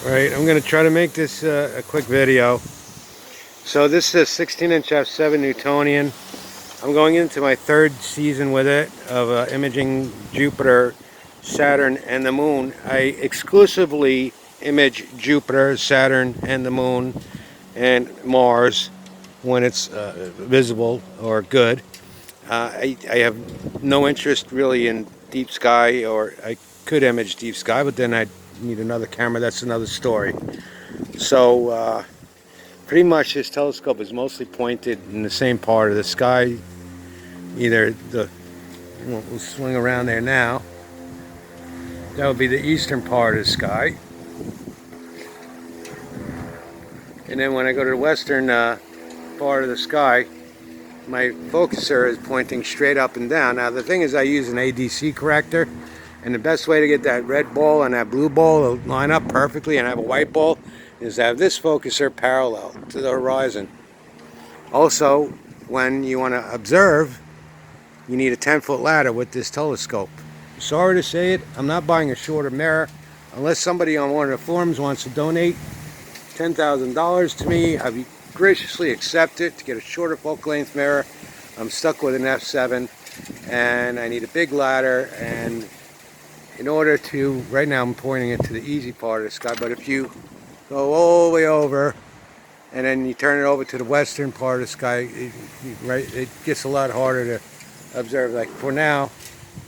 Right, I'm going to try to make this a quick video. So this is a 16-inch f7 Newtonian. I'm going into my third season with it of imaging Jupiter, Saturn, and the Moon. I exclusively image Jupiter, Saturn, and the Moon, and Mars when it's visible or good. I have no interest really in deep sky, or I could image deep sky, but then I'd need another camera. That's another story. So pretty much this telescope is mostly pointed in the same part of the sky. Either we'll swing around there now. That would be the eastern part of the sky. And then when I go to the western part of the sky, my focuser is pointing straight up and down. Now the thing is, I use an ADC corrector, and the best way to get that red ball and that blue ball to line up perfectly and have a white ball is to have this focuser parallel to the horizon. Also, when you want to observe, you need a 10-foot ladder with this telescope. Sorry to say it, I'm not buying a shorter mirror. Unless somebody on one of the forums wants to donate $10,000 to me, I'd graciously accept it to get a shorter focal length mirror. I'm stuck with an f7 and I need a big ladder, and in order to, right now I'm pointing it to the easy part of the sky, but if you go all the way over and then you turn it over to the western part of the sky, it gets a lot harder to observe. Like for now,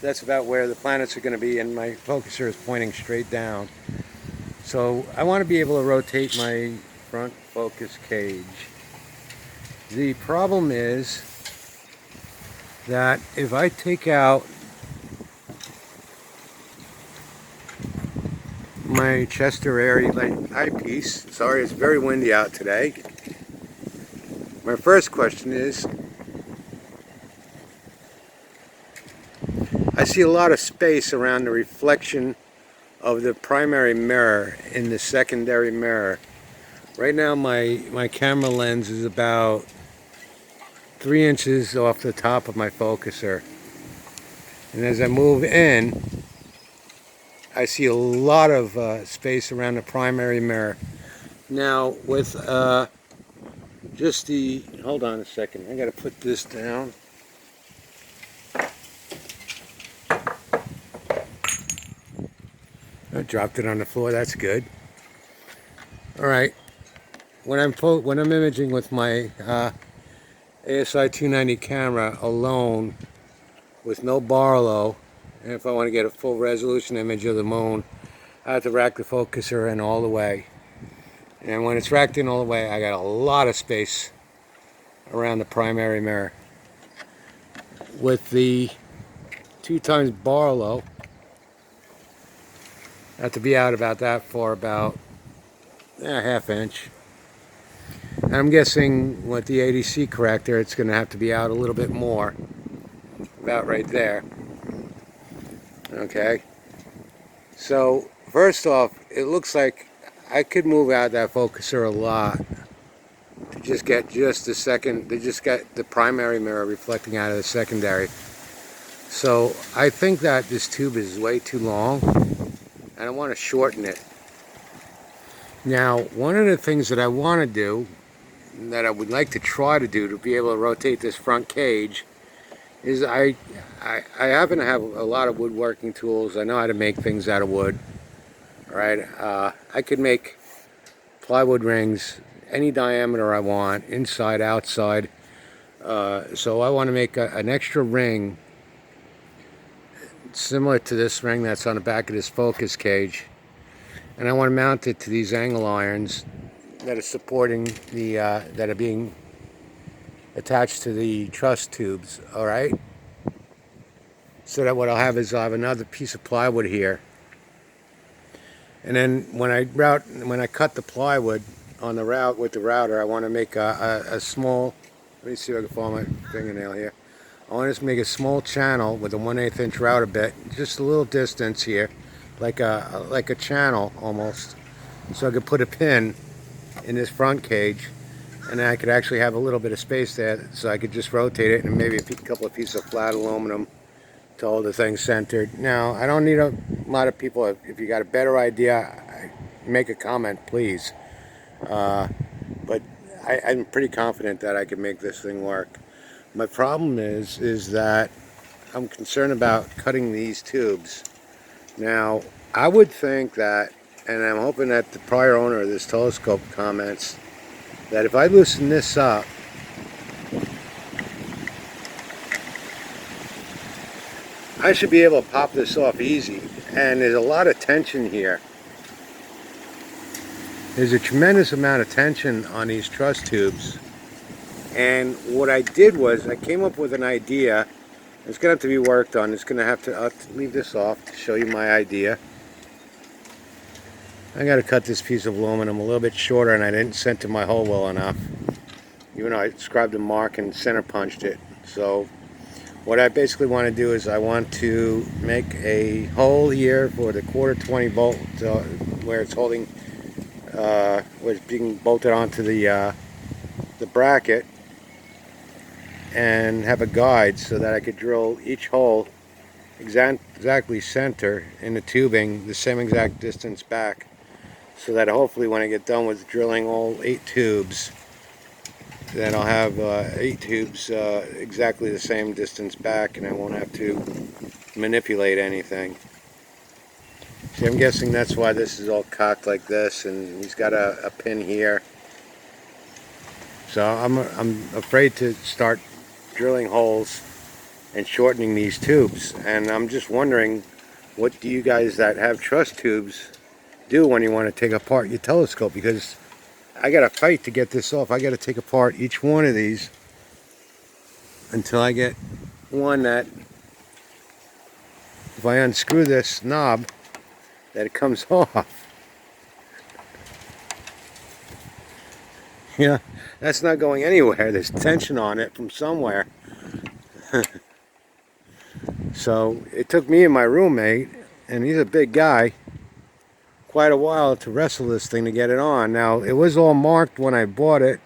that's about where the planets are going to be, and my focuser is pointing straight down. So I want to be able to rotate my front focus cage. The problem is that if I take out my Chester Airy light eyepiece, sorry it's very windy out today, my first question is, I see a lot of space around the reflection of the primary mirror in the secondary mirror. Right now my camera lens is about 3 inches off the top of my focuser. And as I move in, I see a lot of space around the primary mirror. Now with just the, hold on a second, I gotta put this down. I dropped it on the floor, that's good. Alright, when I'm imaging with my ASI 290 camera alone with no Barlow, and if I want to get a full resolution image of the moon, I have to rack the focuser in all the way. And when it's racked in all the way, I got a lot of space around the primary mirror. With the 2x Barlow, I have to be out about that far, about a half inch. And I'm guessing with the ADC corrector, it's going to have to be out a little bit more, about right there. Okay, so first off, it looks like I could move out that focuser a lot to just get just the second, to just get the primary mirror reflecting out of the secondary. So I think that this tube is way too long and I want to shorten it. Now, one of the things that I want to do, that I would like to try to do to be able to rotate this front cage, is I happen to have a lot of woodworking tools. I know how to make things out of wood. All right, I could make plywood rings any diameter I want, inside, outside. So I want to make an extra ring similar to this ring that's on the back of this focus cage, and I want to mount it to these angle irons that are supporting the that are being attached to the truss tubes. All right, so that what I'll have is I'll have another piece of plywood here, and then when I cut the plywood on the route with the router, I want to make a small, let me see if I can follow my fingernail here. I want to make a small channel with a 1/8 inch router bit, just a little distance here, like a channel almost, so I could put a pin in this front cage, and then I could actually have a little bit of space there, so I could just rotate it and maybe a couple of pieces of flat aluminum to hold the thing centered. Now, I don't need a lot of people. If you got a better idea, make a comment, please. But I'm pretty confident that I can make this thing work. My problem is that I'm concerned about cutting these tubes. Now, I would think that, and I'm hoping that the prior owner of this telescope comments, that if I loosen this up, I should be able to pop this off easy. And there's a lot of tension here. There's a tremendous amount of tension on these truss tubes. And what I did was I came up with an idea. It's going to have to be worked on. It's going to have to, I'll leave this off to show you my idea. I got to cut this piece of aluminum a little bit shorter, and I didn't center my hole well enough. Even though I scribed a mark and center punched it. So what I basically want to do is I want to make a hole here for the 1/4 volt where it's holding, where it's being bolted onto the bracket, and have a guide so that I could drill each hole exactly center in the tubing, the same exact distance back, so that hopefully when I get done with drilling all 8 tubes, then I'll have 8 tubes exactly the same distance back, and I won't have to manipulate anything. See, I'm guessing that's why this is all cocked like this, and he's got a pin here. So I'm afraid to start drilling holes and shortening these tubes, and I'm just wondering, what do you guys that have truss tubes do when you want to take apart your telescope? Because I got to fight to get this off. I got to take apart each one of these until I get one that, if I unscrew this knob, that it comes off. Yeah, that's not going anywhere. There's tension on it from somewhere. So it took me and my roommate, and he's a big guy, quite a while to wrestle this thing to get it on. Now, it was all marked when I bought it,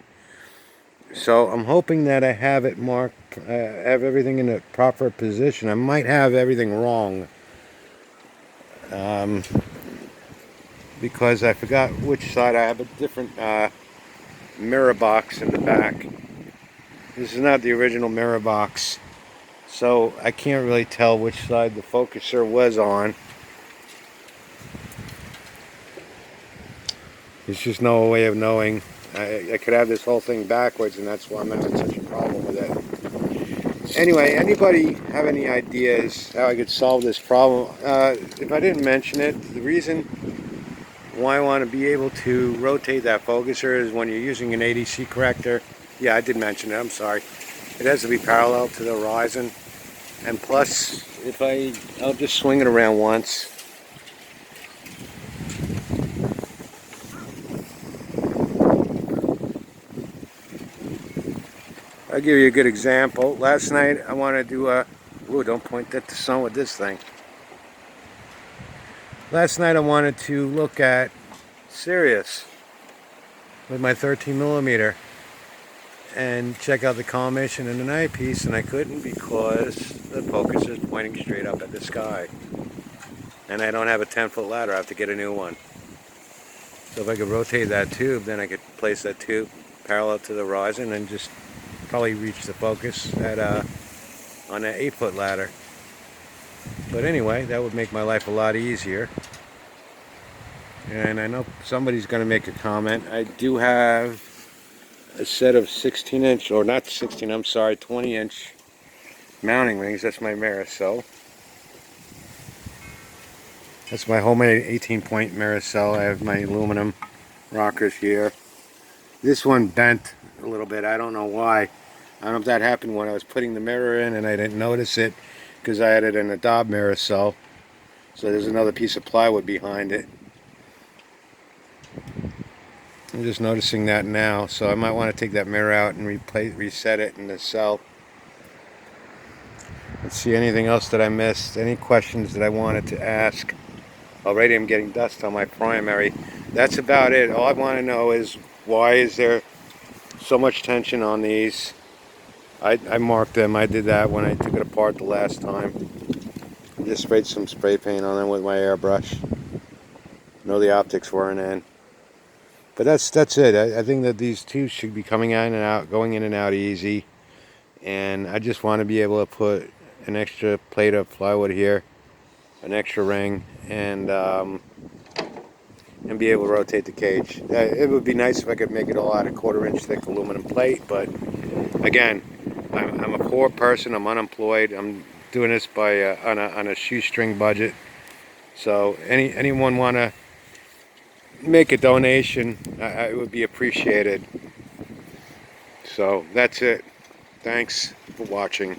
so I'm hoping that I have it marked, have everything in the proper position. I might have everything wrong, because I forgot which side. I have a different mirror box in the back. This is not the original mirror box, so I can't really tell which side the focuser was on. There's just no way of knowing. I could have this whole thing backwards, and that's why I'm having such a problem with it. Anyway, anybody have any ideas how I could solve this problem? If I didn't mention it, the reason why I want to be able to rotate that focuser is when you're using an ADC corrector. Yeah, I did mention it, I'm sorry. It has to be parallel to the horizon. And plus, if I'll just swing it around once. I'll give you a good example. Last night I wanted to do a, ooh, don't point at the sun with this thing. Last night I wanted to look at Sirius with my 13mm and check out the collimation and an eyepiece, and I couldn't because the focus is pointing straight up at the sky. And I don't have a 10-foot ladder, I have to get a new one. So if I could rotate that tube, then I could place that tube parallel to the horizon and just probably reach the focus at on an 8-foot ladder. But anyway, that would make my life a lot easier. And I know somebody's going to make a comment. I do have a set of 16-inch, or not 16, I'm sorry, 20-inch mounting rings. That's my Miracell. That's my homemade 18-point Miracell. I have my aluminum rockers here. This one bent a little bit. I don't know why. I don't know if that happened when I was putting the mirror in and I didn't notice it because I had it in a Dob Miracell. So there's another piece of plywood behind it. I'm just noticing that now, so I might want to take that mirror out and reset it in the cell. Let's see, anything else that I missed? Any questions that I wanted to ask? Already I'm getting dust on my primary. That's about it. All I want to know is, why is there so much tension on these? I marked them. I did that when I took it apart the last time. I just sprayed some spray paint on them with my airbrush. No, the optics weren't in. But that's it. I think that these two should be coming in and out, going in and out easy. And I just want to be able to put an extra plate of plywood here, an extra ring, and be able to rotate the cage. It would be nice if I could make it all out of 1/4 inch thick aluminum plate, but again, I'm a poor person. I'm unemployed. I'm doing this by on a shoestring budget. So anyone want to make a donation, it would be appreciated. So that's it. Thanks for watching.